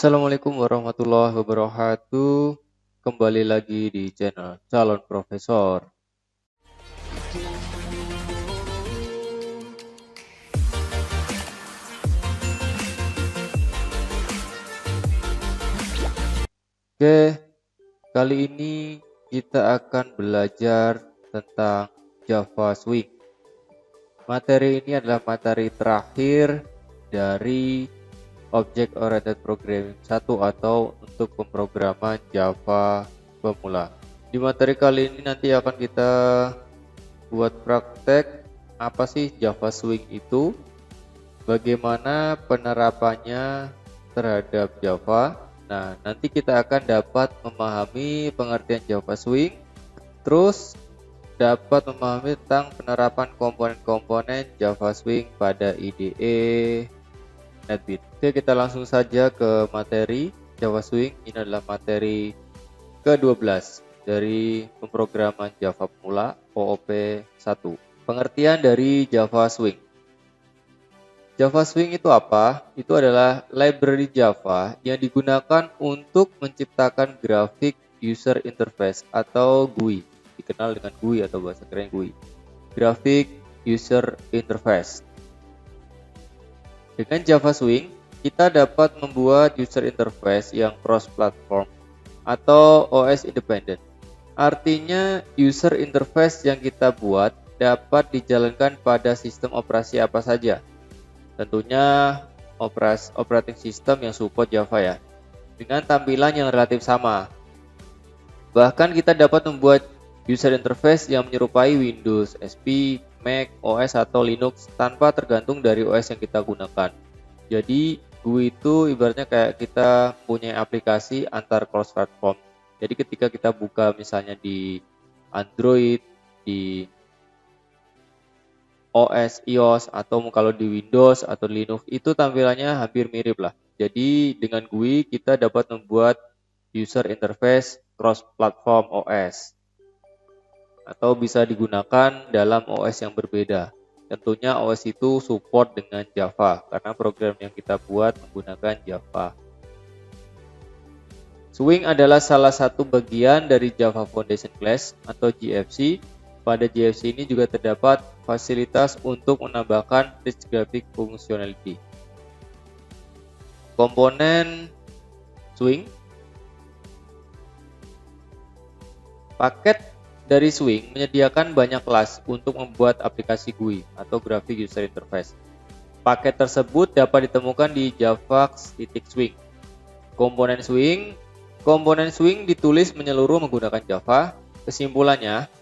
Assalamualaikum warahmatullahi wabarakatuh. Kembali lagi di channel Calon Profesor. Oke, kali ini kita akan belajar tentang Java Swing. Materi ini adalah materi terakhir dari Object Oriented Programming 1 atau untuk pemrograman Java pemula. Di materi kali ini nanti akan kita buat praktek apa sih Java Swing itu, bagaimana penerapannya terhadap Java. Nah, nanti kita akan dapat memahami pengertian Java Swing, terus dapat memahami tentang penerapan komponen-komponen Java Swing pada IDE NetBeans. Oke, kita langsung saja ke materi Java Swing. Ini adalah materi ke-12 dari pemrograman Java pemula OOP 1. Pengertian dari Java Swing. Java Swing itu apa? Itu adalah library Java yang digunakan untuk menciptakan grafik user interface atau GUI. Dikenal dengan GUI atau bahasa keren GUI. Graphic User Interface. Dengan Java Swing, kita dapat membuat user interface yang cross-platform atau OS independent. Artinya, user interface yang kita buat dapat dijalankan pada sistem operasi apa saja. Tentunya operating system yang support Java ya, dengan tampilan yang relatif sama. Bahkan kita dapat membuat user interface yang menyerupai Windows, XP, Mac, OS atau Linux tanpa tergantung dari OS yang kita gunakan. Jadi GUI itu ibaratnya kayak kita punya aplikasi antar cross platform. Jadi ketika kita buka misalnya di Android, di OS, iOS, atau kalau di Windows atau Linux itu tampilannya hampir mirip lah. Jadi dengan GUI kita dapat membuat user interface cross-platform OS atau bisa digunakan dalam OS yang berbeda. Tentunya OS itu support dengan Java karena program yang kita buat menggunakan Java. Swing adalah salah satu bagian dari Java Foundation Class atau JFC. Pada JFC ini juga terdapat fasilitas untuk menambahkan rich graphic functionality. Komponen Swing. Paket dari Swing menyediakan banyak kelas untuk membuat aplikasi GUI atau Graphic User Interface. Paket tersebut dapat ditemukan di Java.Swing. Komponen Swing ditulis menyeluruh menggunakan Java. Kesimpulannya,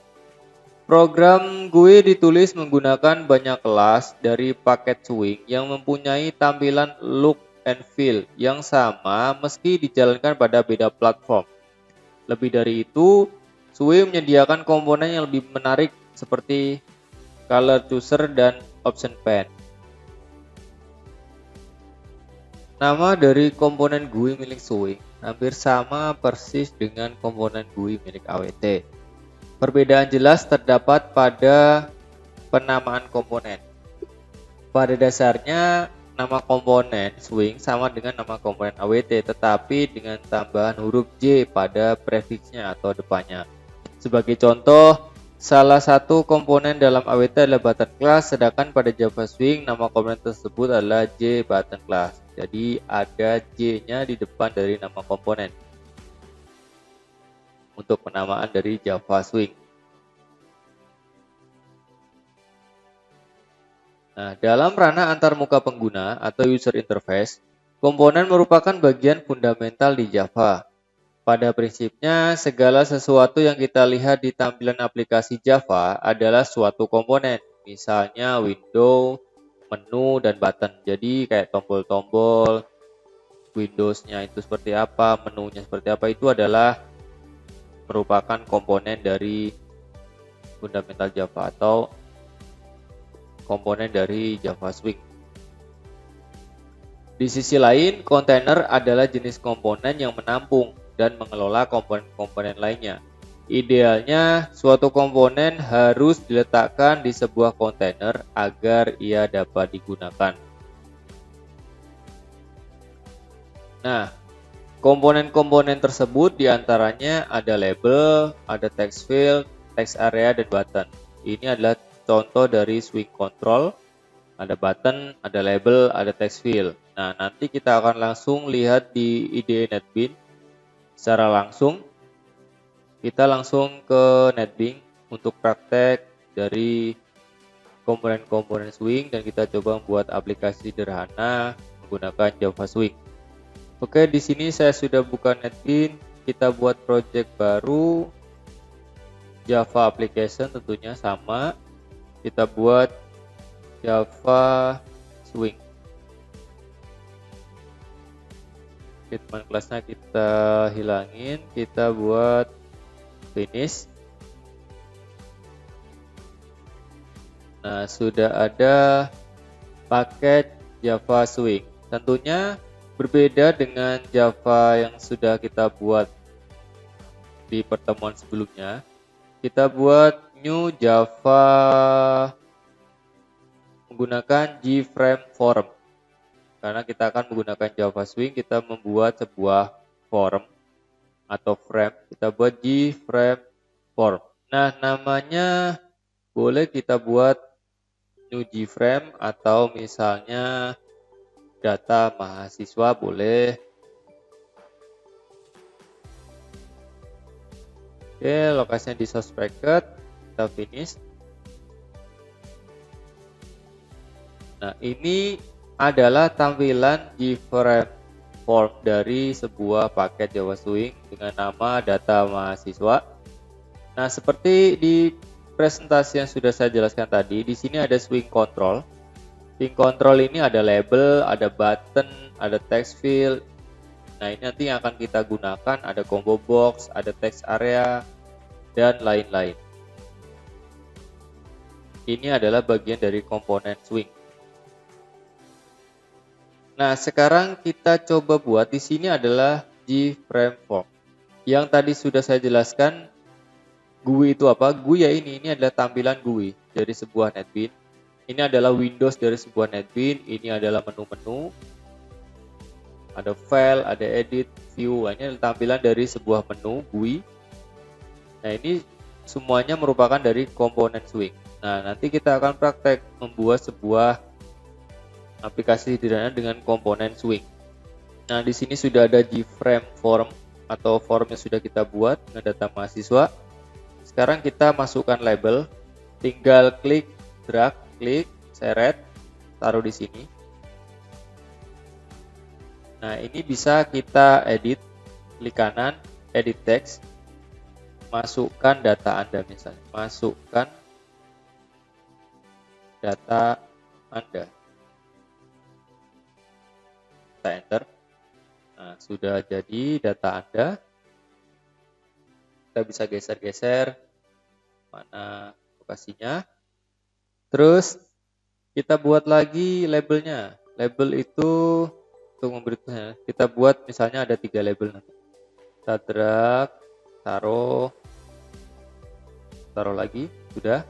program GUI ditulis menggunakan banyak kelas dari paket Swing yang mempunyai tampilan look and feel yang sama meski dijalankan pada beda platform. Lebih dari itu, Swing menyediakan komponen yang lebih menarik seperti color chooser dan option pane. Nama dari komponen GUI milik Swing hampir sama persis dengan komponen GUI milik AWT. Perbedaan jelas terdapat pada penamaan komponen. Pada dasarnya, nama komponen Swing sama dengan nama komponen AWT, tetapi dengan tambahan huruf J pada prefiksnya atau depannya. Sebagai contoh, salah satu komponen dalam AWT adalah button class, sedangkan pada Java Swing nama komponen tersebut adalah J button class. Jadi ada J-nya di depan dari nama komponen untuk penamaan dari Java Swing. Nah, dalam ranah antarmuka pengguna atau user interface, komponen merupakan bagian fundamental di Java. Pada prinsipnya, segala sesuatu yang kita lihat di tampilan aplikasi Java adalah suatu komponen, misalnya window, menu, dan button. Jadi kayak tombol-tombol, Windows-nya itu seperti apa, menunya seperti apa, itu adalah merupakan komponen dari fundamental Java atau komponen dari Java Swing. Di sisi lain, kontainer adalah jenis komponen yang menampung dan mengelola komponen-komponen lainnya. Idealnya, suatu komponen harus diletakkan di sebuah kontainer agar ia dapat digunakan. Nah, Komponen-komponen tersebut diantaranya ada label, ada text field, text area, dan button. Ini adalah contoh dari swing control. Ada button, ada label, ada text field. Nah, nanti kita akan langsung lihat di IDE NetBeans secara langsung. Kita langsung ke NetBeans untuk praktek dari komponen-komponen swing dan kita coba membuat aplikasi sederhana menggunakan Java Swing. Oke, di sini saya sudah buka NetBeans. Kita buat project baru Java application, tentunya sama. Kita buat Java Swing. Statement kelasnya kita hilangin, kita buat finish. Nah, sudah ada paket Java Swing. Tentunya berbeda dengan Java yang sudah kita buat di pertemuan sebelumnya. Kita buat new Java menggunakan JFrame form. Karena kita akan menggunakan Java Swing, kita membuat sebuah form atau frame. Kita buat JFrame form. Nah, namanya boleh kita buat new JFrame atau misalnya data mahasiswa boleh. Oke, lokasinya di source packet, kita finish. Nah, ini adalah tampilan JFrame form dari sebuah paket Java Swing dengan nama data mahasiswa. Nah, seperti di presentasi yang sudah saya jelaskan tadi, di sini ada swing control. Swing control ini ada label, ada button, ada text field. Nah, ini nanti yang akan kita gunakan, ada combo box, ada text area, dan lain-lain. Ini adalah bagian dari komponen swing. Nah, sekarang kita coba buat, di sini adalah JFrame form. Yang tadi sudah saya jelaskan, GUI itu apa? GUI ya ini adalah tampilan GUI dari sebuah NetBeans. Ini adalah Windows dari sebuah NetBeans, ini adalah menu-menu. Ada file, ada edit, view, ini adalah tampilan dari sebuah menu GUI. Nah, ini semuanya merupakan dari komponen swing. Nah, nanti kita akan praktek membuat sebuah aplikasi sederhana dengan komponen swing. Nah, di sini sudah ada JFrame form atau form yang sudah kita buat dengan data mahasiswa. Sekarang kita masukkan label, tinggal klik, drag, klik, seret, taruh di sini. Nah, ini bisa kita edit, klik kanan, edit text, masukkan data Anda misalnya, masukkan data Anda. Kita enter. Nah, sudah jadi data Anda. Kita bisa geser-geser mana lokasinya. Terus kita buat lagi labelnya. Label itu untuk memberitahu, kita buat misalnya ada 3 label nanti. Kita drag, taruh lagi, sudah.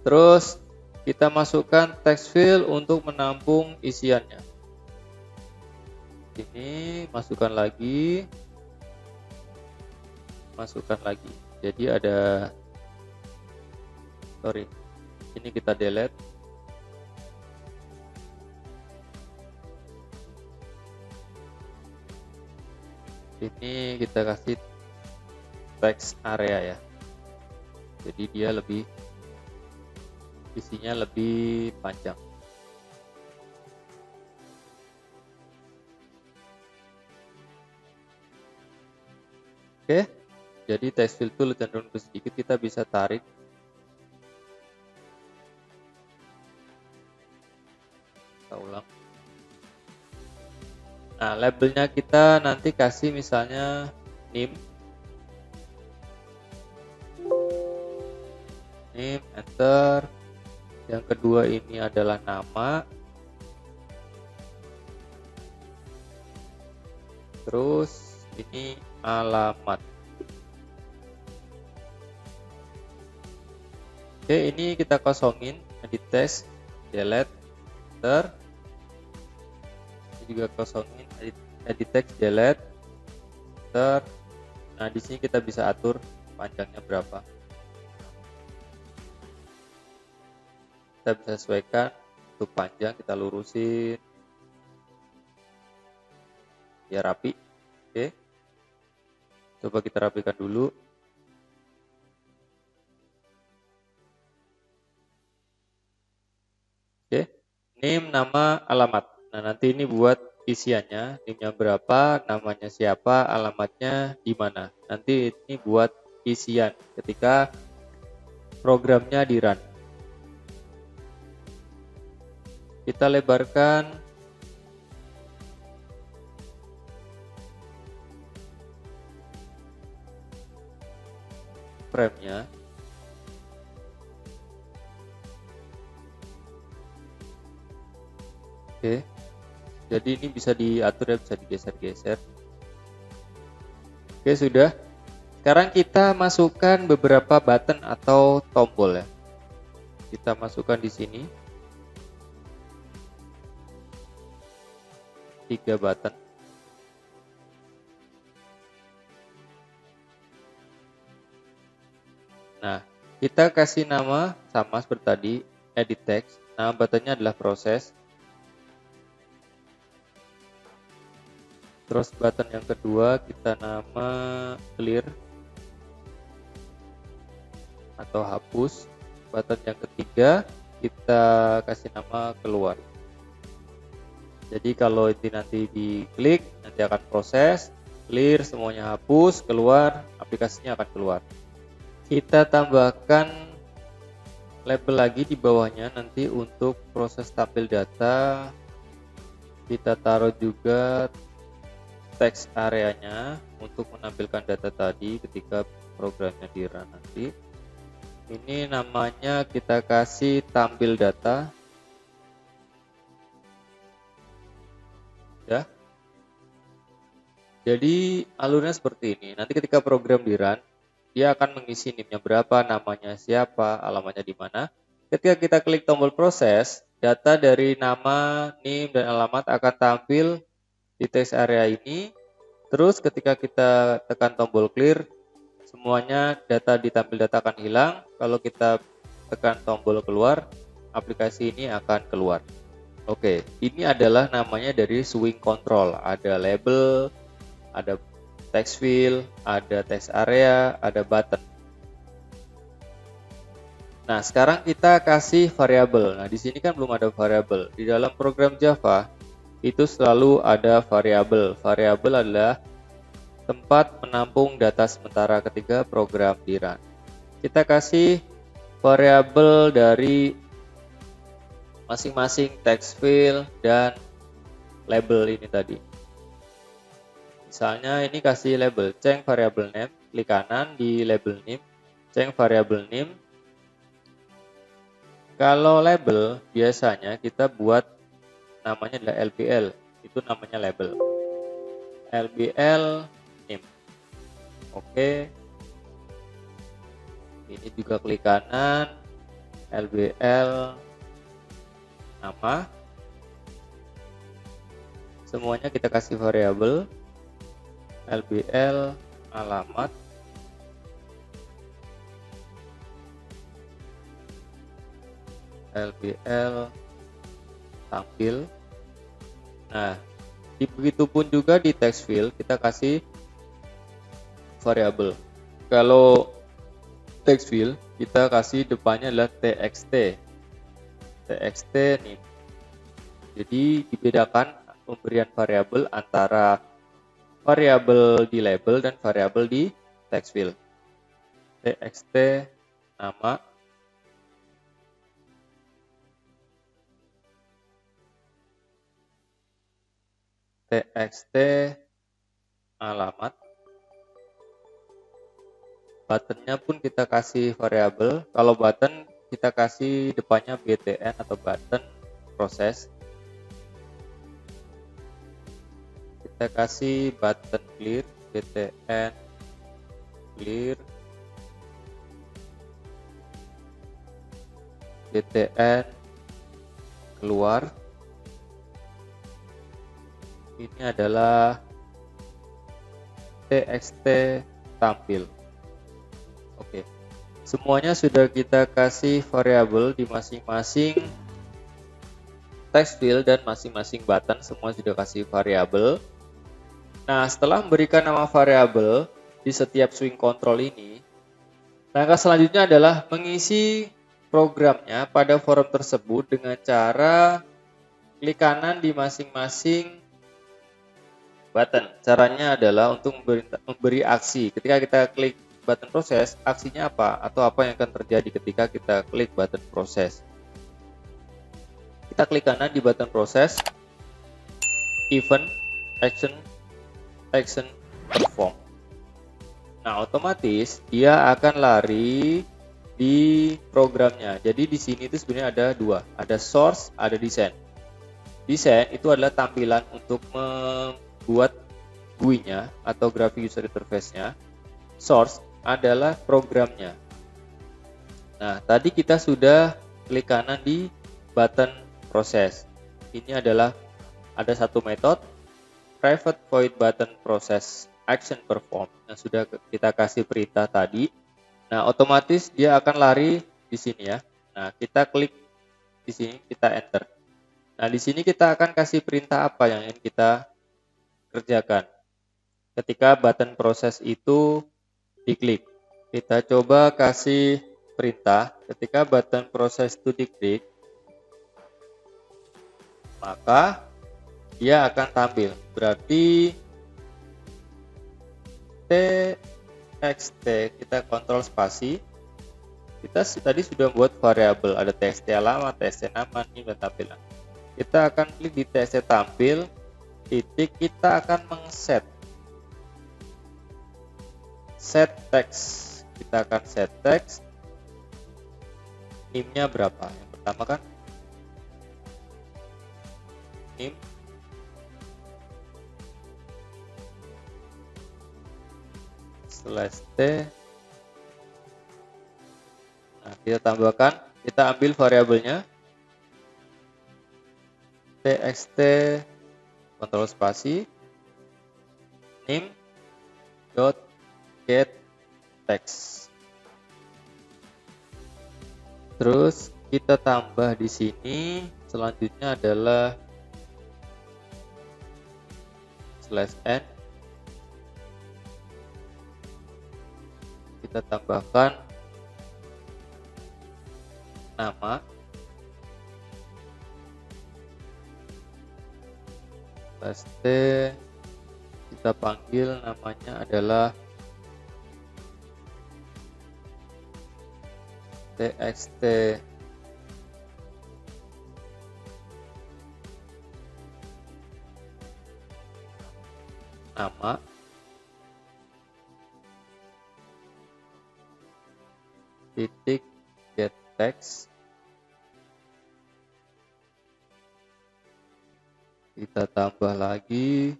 Terus kita masukkan text field untuk menampung isiannya. Ini masukkan lagi. Jadi ada, ini kita delete. Ini kita kasih text area ya. Jadi dia isinya lebih panjang. Oke. Jadi text field itu cenderung sedikit, kita bisa tarik. Kita ulang. Nah, labelnya kita nanti kasih misalnya name, enter. Yang kedua ini adalah nama. Terus ini alamat. Oke, ini kita kosongin, edit text, delete, enter. Ini juga kosongin, edit text, delete, enter. Nah, di sini kita bisa atur panjangnya berapa. Kita bisa sesuaikan untuk panjang, kita lurusin biar rapi. Oke. Coba kita rapikan dulu. Oke. Name, nama, alamat. Nah, nanti ini buat isiannya, name-nya berapa, namanya siapa, alamatnya di mana. Nanti ini buat isian ketika programnya di run. Kita lebarkan frame-nya. Oke. Jadi ini bisa diatur ya, bisa digeser-geser. Oke, sudah. Sekarang kita masukkan beberapa button atau tombol ya. Kita masukkan di sini 3 button. Nah, kita kasih nama sama seperti tadi, edit text. Nama buttonnya adalah proses. Terus button yang kedua kita nama clear atau hapus. Button yang ketiga kita kasih nama keluar. Jadi kalau ini nanti diklik, nanti akan proses, clear, semuanya hapus, keluar, aplikasinya akan keluar. Kita tambahkan label lagi di bawahnya nanti untuk proses tampil data. Kita taruh juga text areanya untuk menampilkan data tadi ketika programnya di run nanti. Ini namanya kita kasih tampil data. Ya. Jadi alurnya seperti ini. Nanti ketika program di run, dia akan mengisi NIM-nya berapa, namanya siapa, alamatnya di mana. Ketika kita klik tombol proses, data dari nama, NIM, dan alamat akan tampil di text area ini. Terus ketika kita tekan tombol clear, semuanya data di tampil data akan hilang. Kalau kita tekan tombol keluar, aplikasi ini akan keluar. Oke, ini adalah namanya dari swing control. Ada label, ada text field, ada text area, ada button. Nah, sekarang kita kasih variabel. Nah, di sini kan belum ada variabel. Di dalam program Java itu selalu ada variabel. Variabel adalah tempat menampung data sementara ketika program di run. Kita kasih variabel dari masing-masing text field dan label ini tadi. Misalnya ini kasih label change variable name, klik kanan di label name, change variable name. Kalau label biasanya kita buat namanya adalah LBL, itu namanya label. LBL name. Oke. Ini juga klik kanan, LBL nama. Semuanya kita kasih variabel. LBL alamat. LBL tampil. Nah, begitupun juga di text field kita kasih variabel. Kalau text field kita kasih depannya adalah txt. TXT nih. Jadi dibedakan pemberian variabel antara variabel di label dan variabel di text field. TXT nama, TXT alamat. Buttonnya pun kita kasih variabel. Kalau button kita kasih depannya btn atau button proses. Kita kasih button clear, btn clear, btn keluar, ini adalah txt tampil. Oke, semuanya sudah kita kasih variabel di masing-masing text field dan masing-masing button, semua sudah kasih variabel. Nah, setelah memberikan nama variabel di setiap swing control ini, langkah selanjutnya adalah mengisi programnya pada form tersebut dengan cara klik kanan di masing-masing button. Caranya adalah untuk memberi aksi. Ketika kita klik button proses, aksinya apa? Atau apa yang akan terjadi ketika kita klik button proses? Kita klik kanan di button proses, event, action, perform. Nah, otomatis dia akan lari di programnya. Jadi di sini itu sebenarnya ada dua, ada source, ada design. Design itu adalah tampilan untuk membuat GUI-nya atau graphic user interface-nya. Source adalah programnya. Nah, tadi kita sudah klik kanan di button proses. Ini adalah ada satu metode private void button process action perform yang sudah kita kasih perintah tadi. Nah, otomatis dia akan lari di sini ya. Nah, kita klik di sini, kita enter. Nah, di sini kita akan kasih perintah apa yang ingin kita kerjakan. Ketika button proses itu diklik, kita coba kasih perintah ketika button proses itu diklik, maka dia akan tampil. Berarti txt kita kontrol spasi. Kita tadi sudah buat variabel, ada txt alamat, txt nama, ini dan tampilan. Kita akan klik di txt tampil, titik, kita akan set text. Kita akan set text. Name-nya berapa? Yang pertama kan name /t. Nah, kita tambahkan, kita ambil variabelnya txt kontrol spasi name dot get text. Terus kita tambah di sini, selanjutnya adalah /n. Kita tambahkan nama, /t, kita panggil namanya adalah txt nama, titik get text. Kita tambah lagi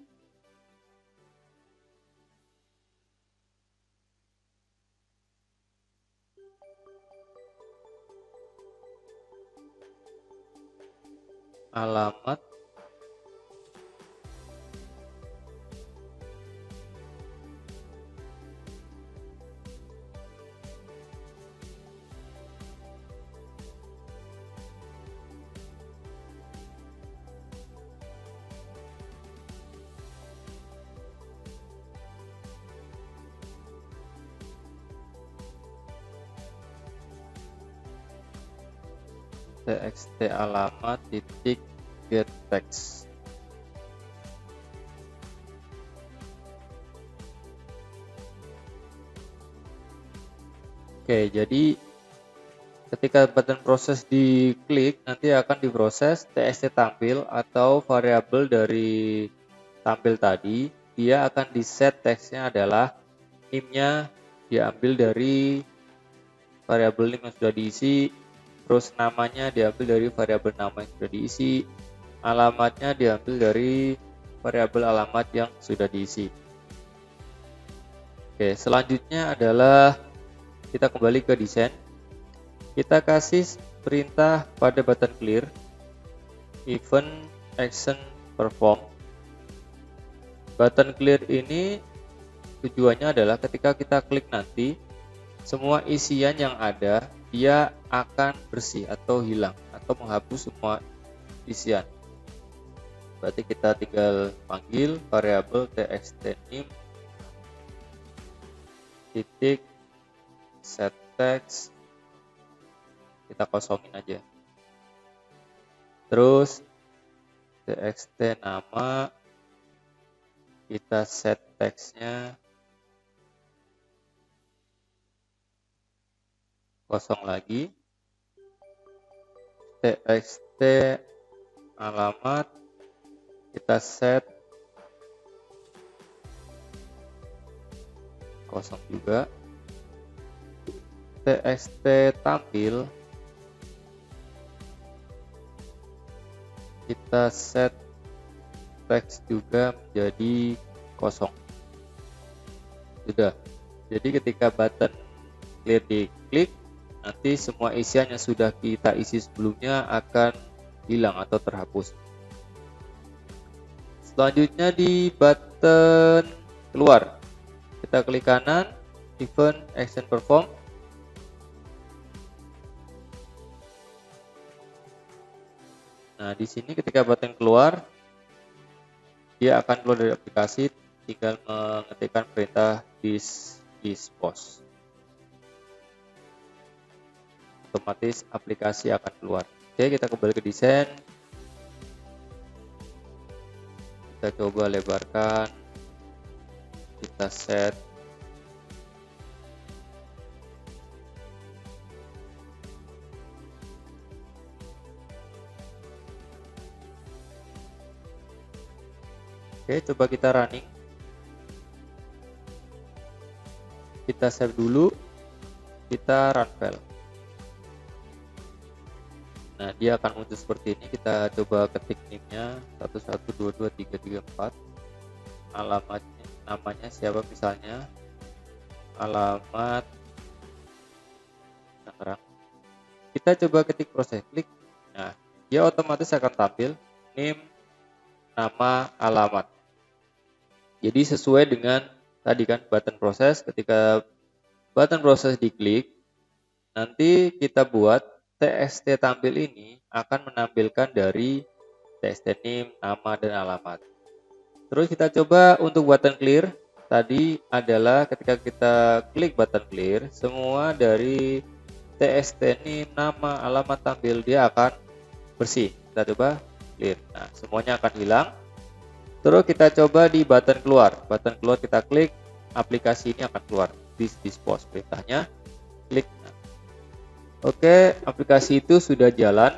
alamat, txt alamat, titik get text. Oke, jadi ketika button proses diklik, nanti akan diproses txt tampil atau variabel dari tampil tadi. Dia akan di set teksnya adalah name-nya diambil dari variabel name yang sudah diisi, terus namanya diambil dari variabel nama yang sudah diisi, alamatnya diambil dari variabel alamat yang sudah diisi. Oke, selanjutnya adalah kita kembali ke desain. Kita kasih perintah pada button clear, event, action, perform. Button clear ini tujuannya adalah ketika kita klik nanti, semua isian yang ada dia akan bersih atau hilang atau menghapus semua isian. Berarti kita tinggal panggil variabel txt_name titik set text, kita kosongin aja. Terus txt nama, kita set textnya kosong lagi. Txt alamat, kita set kosong juga. Txt tampil, kita set teks juga menjadi kosong. Sudah. Jadi ketika button clear diklik, nanti semua isian yang sudah kita isi sebelumnya akan hilang atau terhapus. Selanjutnya di button keluar, kita klik kanan, event action perform. Nah, di sini ketika button keluar, dia akan keluar dari aplikasi, tinggal mengetikkan perintah dispose. Otomatis aplikasi akan keluar. Oke, kita kembali ke desain. Kita coba lebarkan, kita set oke, coba kita running. Kita save dulu, kita run file. Nah, dia akan muncul seperti ini. Kita coba ketik NIM-nya 11223334. Alamatnya, namanya siapa misalnya? Alamat Tangerang. Kita coba ketik proses klik. Nah, dia otomatis akan tampil NIM, nama, alamat. Jadi sesuai dengan tadi kan button proses, ketika button proses diklik, nanti kita buat txt tampil ini akan menampilkan dari txt name, nama, dan alamat. Terus kita coba untuk button clear, tadi adalah ketika kita klik button clear, semua dari txt name, nama, alamat tampil dia akan bersih. Kita coba clear. Nah, semuanya akan hilang. Terus kita coba di button keluar. Button keluar kita klik, aplikasi ini akan keluar. Dispose perintahnya, klik. Oke, aplikasi itu sudah jalan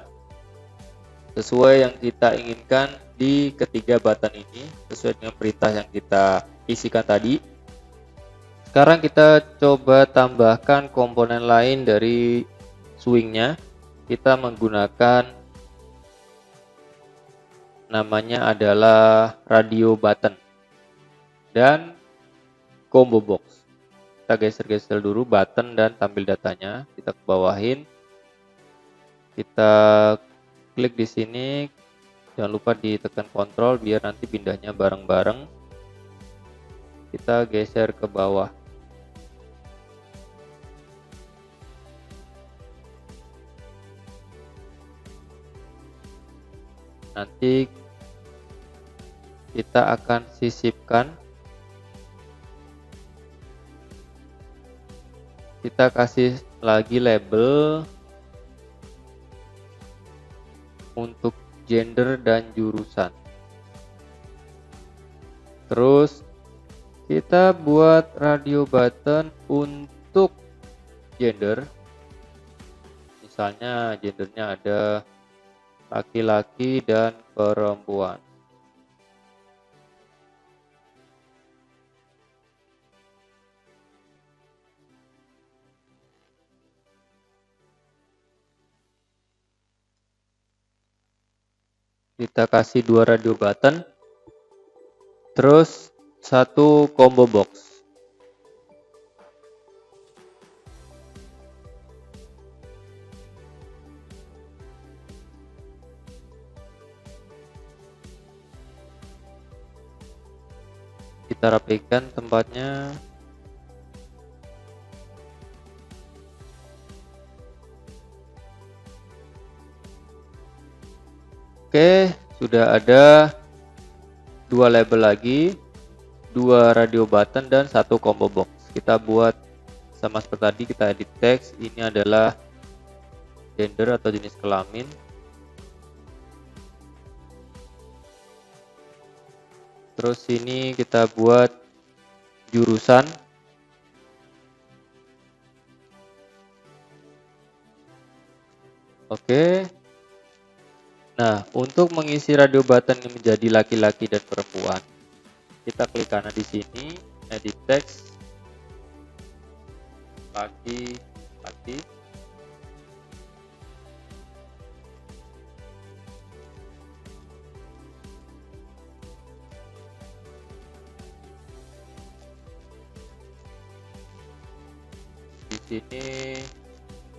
sesuai yang kita inginkan di ketiga button ini, sesuai dengan perintah yang kita isikan tadi. Sekarang kita coba tambahkan komponen lain dari swingnya. Kita menggunakan namanya adalah radio button dan combo box. Kita geser-geser dulu button dan tampil datanya, kita ke bawahin, kita klik di sini, jangan lupa ditekan kontrol biar nanti pindahnya bareng-bareng. Kita geser ke bawah. Nanti kita akan sisipkan, kita kasih lagi label untuk gender dan jurusan. Terus kita buat radio button untuk gender, misalnya gendernya ada laki-laki dan perempuan. Kita kasih 2 radio button, terus 1 combo box. Kita rapikan tempatnya. Oke, sudah ada 2 label lagi, 2 radio button dan 1 combo box. Kita buat sama seperti tadi, kita edit teks. Ini adalah gender atau jenis kelamin. Terus ini kita buat jurusan. Oke. Nah, untuk mengisi radio button yang menjadi laki-laki dan perempuan, kita klik kanan di sini, edit text, laki-laki. Di sini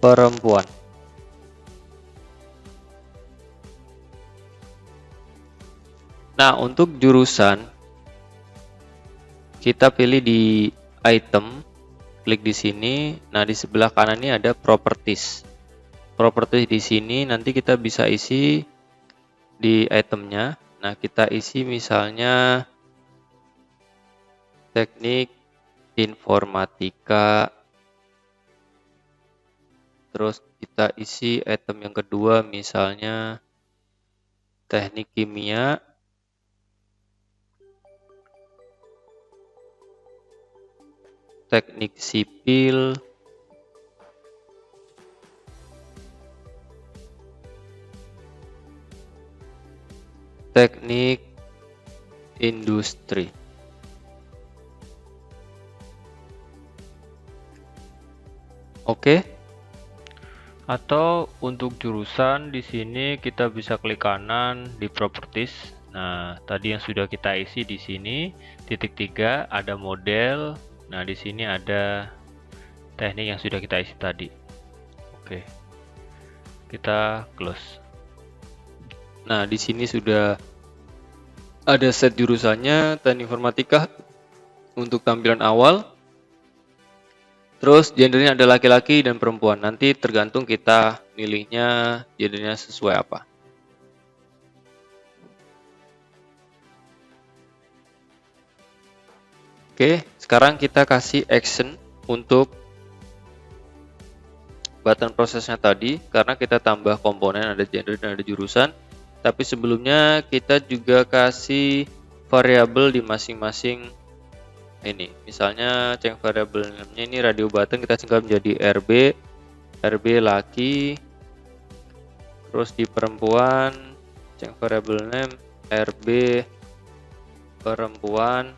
perempuan. Nah, untuk jurusan kita pilih di item, klik di sini. Nah, di sebelah kanan ini ada properties. Properties di sini nanti kita bisa isi di itemnya. Nah, kita isi misalnya teknik informatika. Terus kita isi item yang kedua misalnya teknik kimia. Teknik sipil, teknik industri. Oke. Atau untuk jurusan di sini kita bisa klik kanan di properties. Nah, tadi yang sudah kita isi di sini titik 3 ada model. Nah, di sini ada teknik yang sudah kita isi tadi. Oke. Kita close. Nah, di sini sudah ada set jurusannya, teknik informatika untuk tampilan awal. Terus gendernya ada laki-laki dan perempuan. Nanti tergantung kita milihnya gendernya sesuai apa. Oke, sekarang kita kasih action untuk button prosesnya tadi, karena kita tambah komponen ada gender dan ada jurusan. Tapi sebelumnya kita juga kasih variabel di masing-masing ini. Misalnya cek variabel namanya ini radio button, kita singkat menjadi RB laki. Terus di perempuan cek variabel name RB perempuan.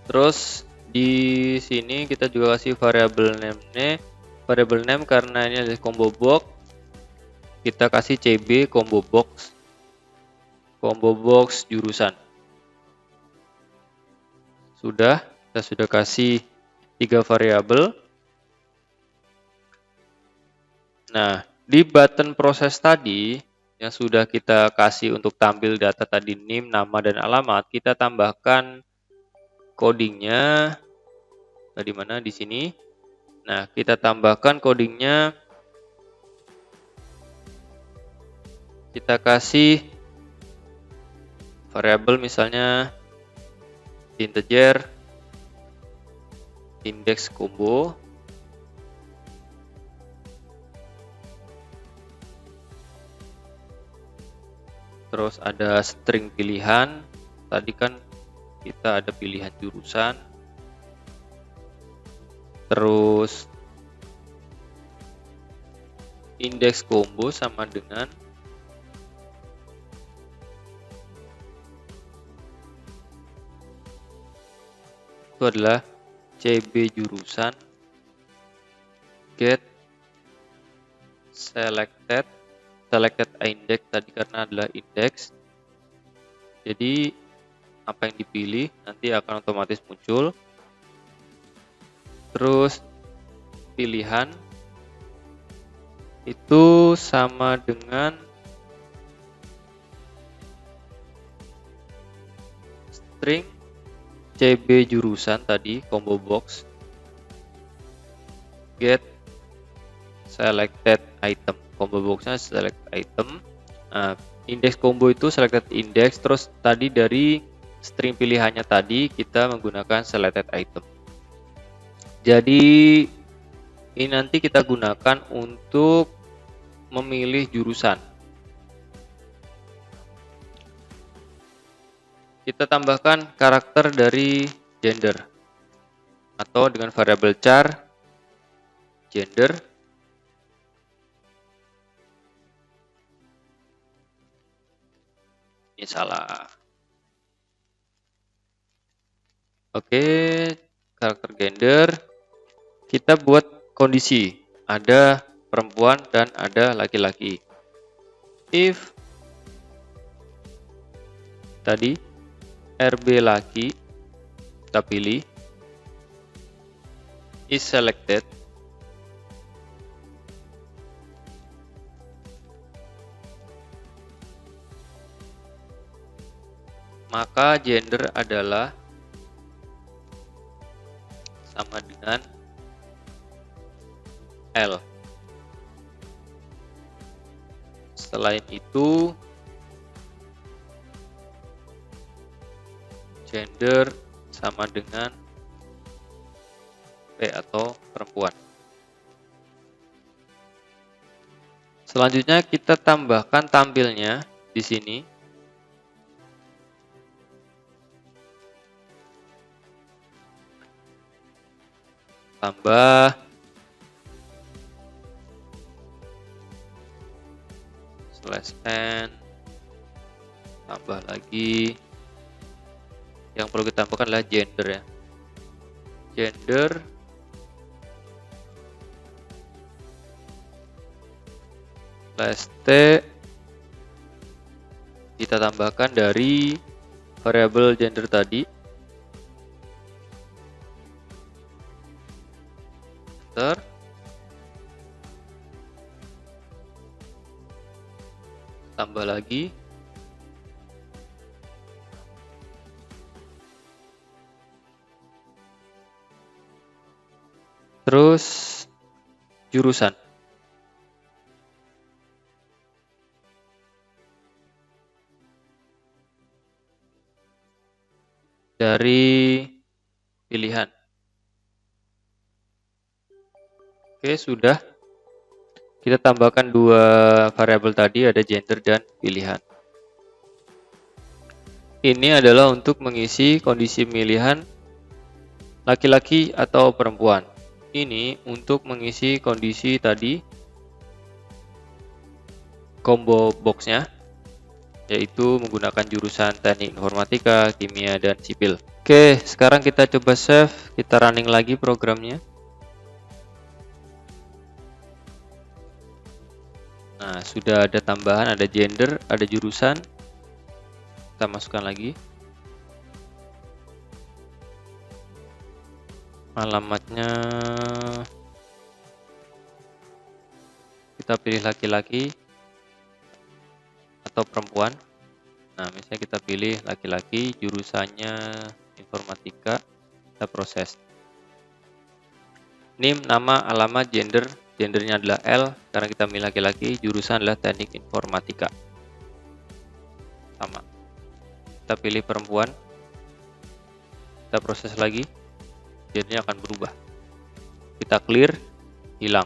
Terus di sini kita juga kasih variabel name karena ini ada combo box, kita kasih CB combo box jurusan. Kita sudah kasih 3 variabel. Nah, di button proses tadi yang sudah kita kasih untuk tampil data tadi NIM, nama dan alamat, kita tambahkan codingnya. Di mana? Di sini. Nah, kita tambahkan codingnya. Kita kasih variabel misalnya integer index combo. Terus ada string pilihan. Tadi kan kita ada pilihan jurusan. Terus indeks combo sama dengan itu adalah CB jurusan get selected index tadi karena adalah indeks. Jadi apa yang dipilih nanti akan otomatis muncul. Terus pilihan itu sama dengan string CB jurusan tadi combo box, get selected item, combo boxnya select item. Nah, indeks combo itu selected index, terus tadi dari string pilihannya tadi kita menggunakan selected item. Jadi ini nanti kita gunakan untuk memilih jurusan. Kita tambahkan karakter dari gender atau dengan variabel char gender. Ini salah. Oke, karakter gender. Kita buat kondisi, ada perempuan dan ada laki-laki. If tadi RB laki, kita pilih, is selected, maka gender adalah sama dengan L. Selain itu, gender sama dengan P atau perempuan. Selanjutnya kita tambahkan tampilnya di sini. Tambah /n, tambah lagi. Yang perlu kita tambahkan adalah gender ya. Gender /t kita tambahkan dari variabel gender tadi. Enter. Tambah lagi. Terus jurusan. Dari pilihan. Oke, sudah. Kita tambahkan dua variabel tadi, ada gender dan pilihan. Ini adalah untuk mengisi kondisi pilihan laki-laki atau perempuan. Ini untuk mengisi kondisi tadi combo boxnya, yaitu menggunakan jurusan teknik informatika, kimia, dan sipil. Oke, sekarang kita coba save, kita running lagi programnya. Nah, sudah ada tambahan, ada gender, ada jurusan. Kita masukkan lagi. Alamatnya kita pilih laki-laki atau perempuan. Nah, misalnya kita pilih laki-laki, jurusannya informatika, kita proses. Name, nama, alamat, gender. Gendernya adalah L, karena kita pilih laki-laki, jurusan adalah teknik informatika. Sama. Kita pilih perempuan. Kita proses lagi. Gendernya akan berubah. Kita clear, hilang.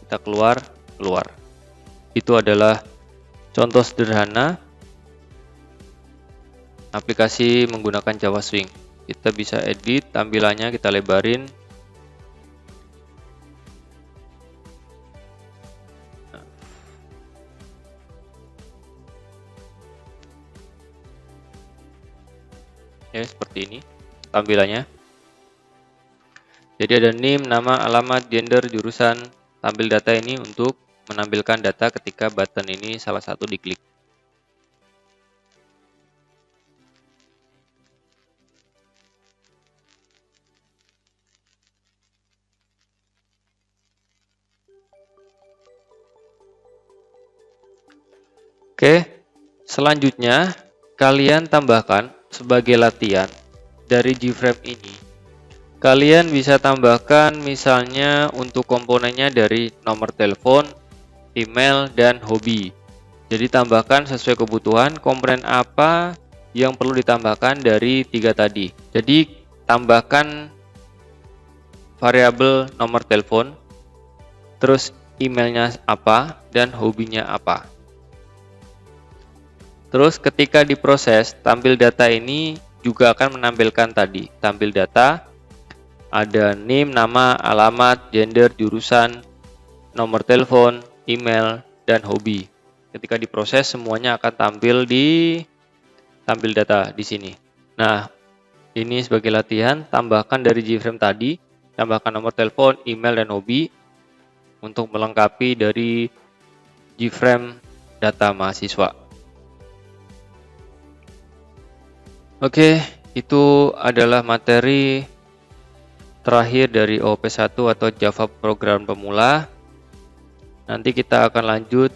Kita keluar, keluar. Itu adalah contoh sederhana aplikasi menggunakan Java Swing. Kita bisa edit tampilannya, kita lebarin. Ya, seperti ini tampilannya. Jadi ada name, nama, alamat, gender, jurusan. Tampil data ini untuk menampilkan data ketika button ini salah satu diklik. Oke, selanjutnya kalian tambahkan sebagai latihan dari Gframe ini, kalian bisa tambahkan misalnya untuk komponennya dari nomor telepon, email, dan hobi. Jadi tambahkan sesuai kebutuhan komponen apa yang perlu ditambahkan dari 3 tadi. Jadi tambahkan variabel nomor telepon, terus emailnya apa, dan hobinya apa. Terus ketika diproses, tampil data ini juga akan menampilkan tadi, tampil data, ada name, nama, alamat, gender, jurusan, nomor telepon, email, dan hobi. Ketika diproses semuanya akan tampil data di sini. Nah, ini sebagai latihan, tambahkan dari Gframe tadi, tambahkan nomor telepon, email, dan hobi untuk melengkapi dari Gframe data mahasiswa. Oke, itu adalah materi terakhir dari OOP1 atau Java Program Pemula. Nanti kita akan lanjut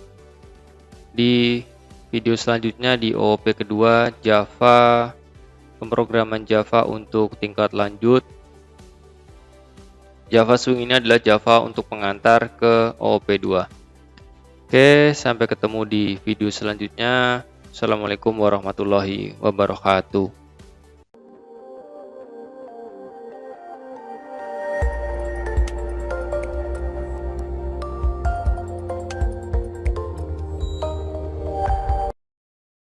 di video selanjutnya di OOP kedua, Java, pemrograman Java untuk tingkat lanjut. Java Swing ini adalah Java untuk pengantar ke OOP 2. Oke, sampai ketemu di video selanjutnya. Assalamualaikum warahmatullahi wabarakatuh.